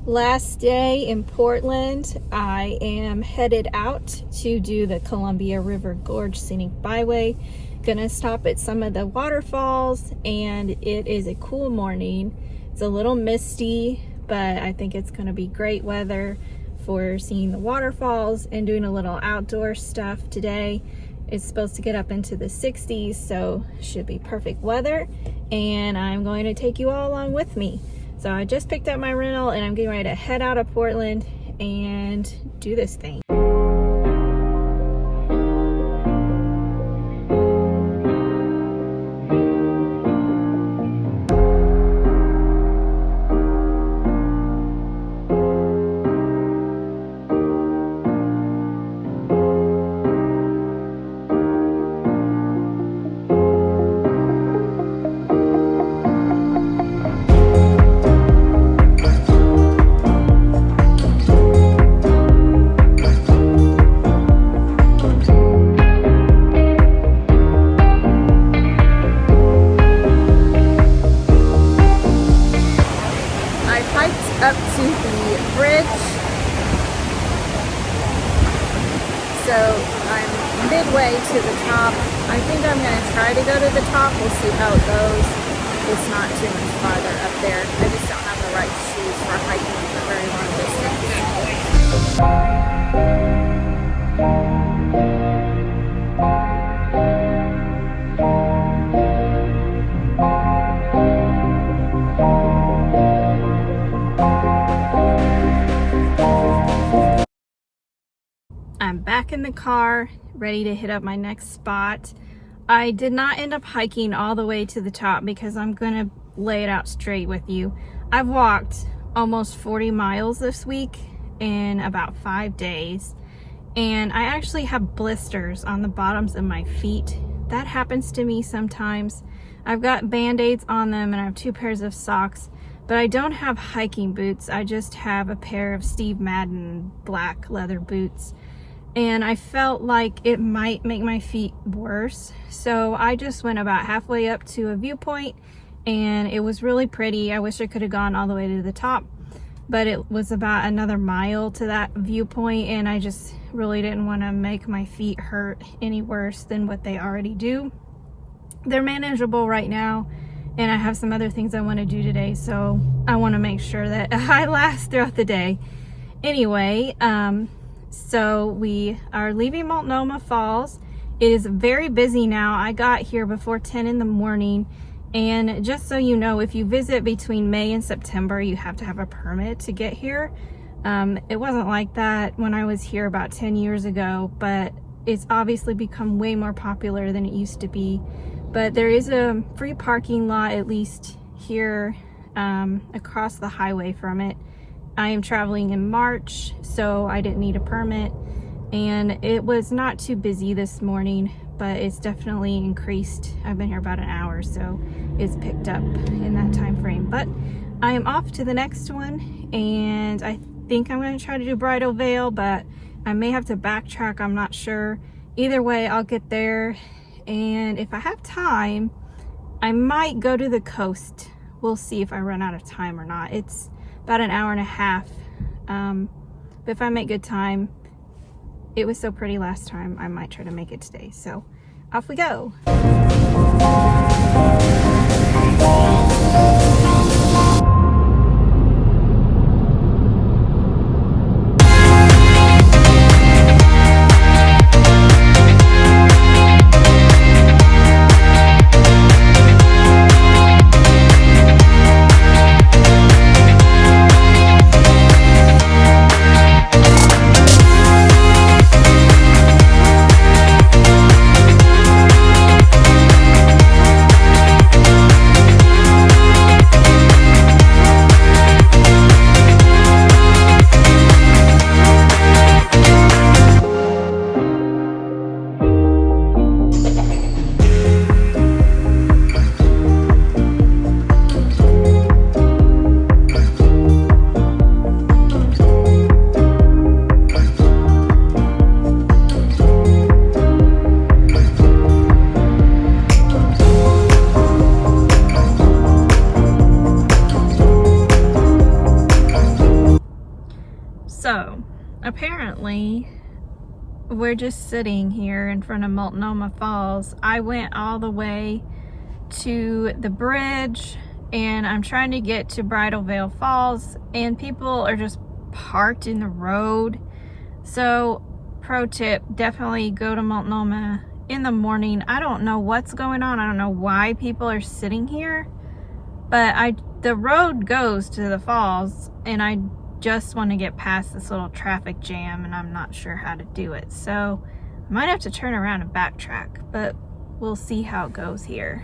Last day in Portland. I am headed out to do the Columbia River Gorge Scenic Byway. Gonna stop at some of the waterfalls, and it is a cool morning. It's a little misty, but I think it's gonna be great weather for seeing the waterfalls and doing a little outdoor stuff today. It's supposed to get up into the 60s, so should be perfect weather, and I'm going to take you all along with me. So I just picked up my rental and I'm getting ready to head out of Portland and do this thing. Up to the bridge, so I'm midway to the top. I think I'm going to try to go to the top. We'll see how it goes. It's not too much farther up there. I just don't have the right shoes for hiking a very long distance. I'm back in the car, ready to hit up my next spot. I did not end up hiking all the way to the top because I'm gonna lay it out straight with you. I've walked almost 40 miles this week in about 5 days, and I actually have blisters on the bottoms of my feet. That happens to me sometimes. I've got band-aids on them and I have 2 pairs of socks, but I don't have hiking boots. I just have a pair of Steve Madden black leather boots. And I felt like it might make my feet worse, so I just went about halfway up to a viewpoint, and it was really pretty. I wish I could have gone all the way to the top, but it was about another mile to that viewpoint, and I just really didn't want to make my feet hurt any worse than what they already do. They're manageable right now, and I have some other things I want to do today, so I want to make sure that I last throughout the day. Anyway, so we are leaving Multnomah Falls. It is very busy now. I got here before 10 in the morning, and just so you know, if you visit between May and September, you have to have a permit to get here. It wasn't like that when I was here about 10 years ago, but it's obviously become way more popular than it used to be. But there is a free parking lot, at least here, across the highway from it. I am traveling in March, so I didn't need a permit, and it was not too busy this morning, but it's definitely increased. I've been here about an hour, so it's picked up in that time frame. But I am off to the next one, and I think I'm going to try to do Bridal Veil, but I may have to backtrack. I'm not sure. Either way, I'll get there, and if I have time, I might go to the coast. We'll see if I run out of time or not. It's about an hour and a half, but if I make good time, it was so pretty last time, I might try to make it today. So off we go. So apparently we're just sitting here in front of Multnomah Falls. I went all the way to the bridge and I'm trying to get to Bridal Falls, and people are just parked in the road. So pro tip, definitely go to Multnomah in the morning. I don't know what's going on. I don't know why people are sitting here, but the road goes to the falls and I just want to get past this little traffic jam and I'm not sure how to do it. So I might have to turn around and backtrack, but we'll see how it goes here.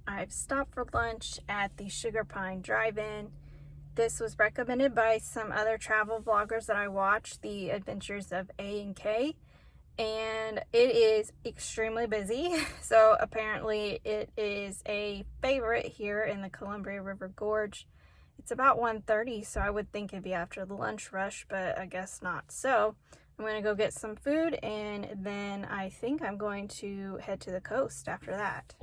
I've stopped for lunch at the Sugar Pine Drive-In. This was recommended by some other travel vloggers that I watch, The Adventures of A and K, and it is extremely busy. So apparently it is a favorite here in the Columbia River Gorge. It's about 1:30, so I would think it'd be after the lunch rush, but I guess not. So I'm going to go get some food, and then I think I'm going to head to the coast after that.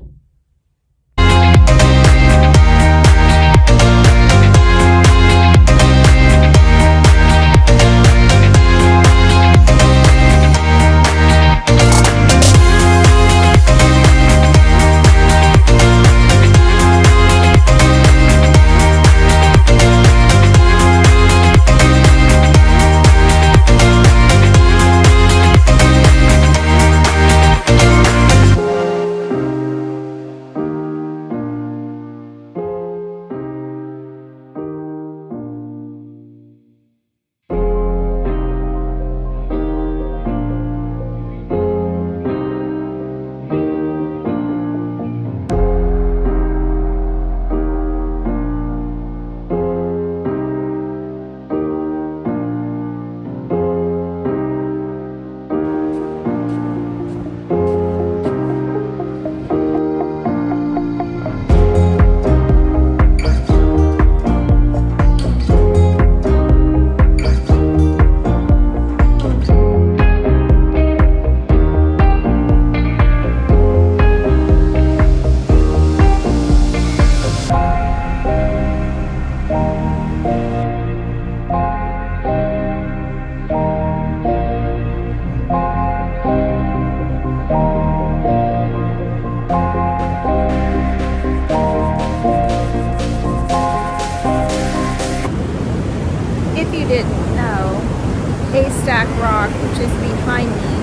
Rock, which is behind me,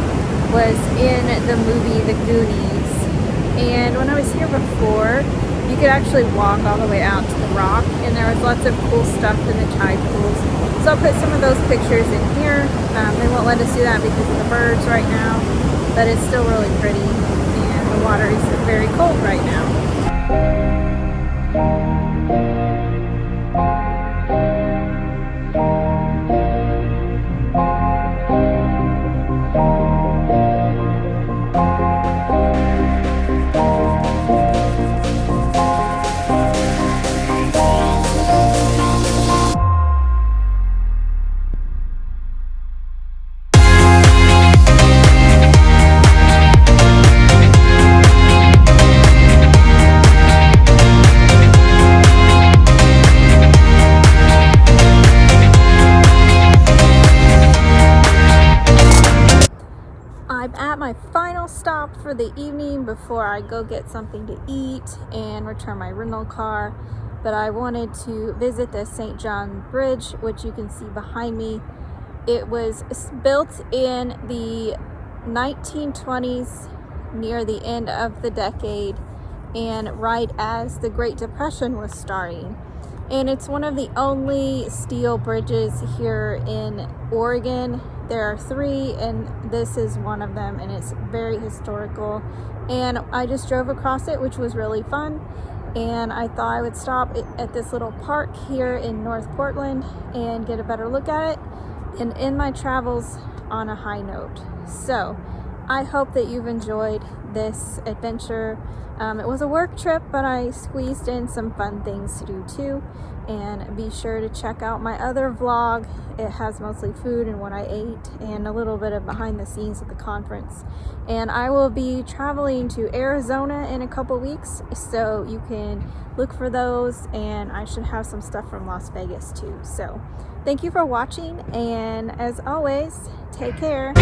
was in the movie The Goonies, and when I was here before you could actually walk all the way out to the rock, and there was lots of cool stuff in the tide pools. So I'll put some of those pictures in here. They won't let us do that because of the birds right now, but it's still really pretty, and the water is very cold right now. My final stop for the evening before I go get something to eat and return my rental car, but I wanted to visit the St. John Bridge, which you can see behind me. It was built in the 1920s near the end of the decade and right as the Great Depression was starting, and it's one of the only steel bridges here in Oregon There are 3, and this is one of them, and it's very historical. And I just drove across it, which was really fun. And I thought I would stop at this little park here in North Portland and get a better look at it and end my travels on a high note. So I hope that you've enjoyed this adventure. It was a work trip, but I squeezed in some fun things to do too. And be sure to check out my other vlog. It has mostly food and what I ate and a little bit of behind the scenes at the conference. And I will be traveling to Arizona in a couple weeks, so you can look for those, and I should have some stuff from Las Vegas too. So thank you for watching, and as always, take care.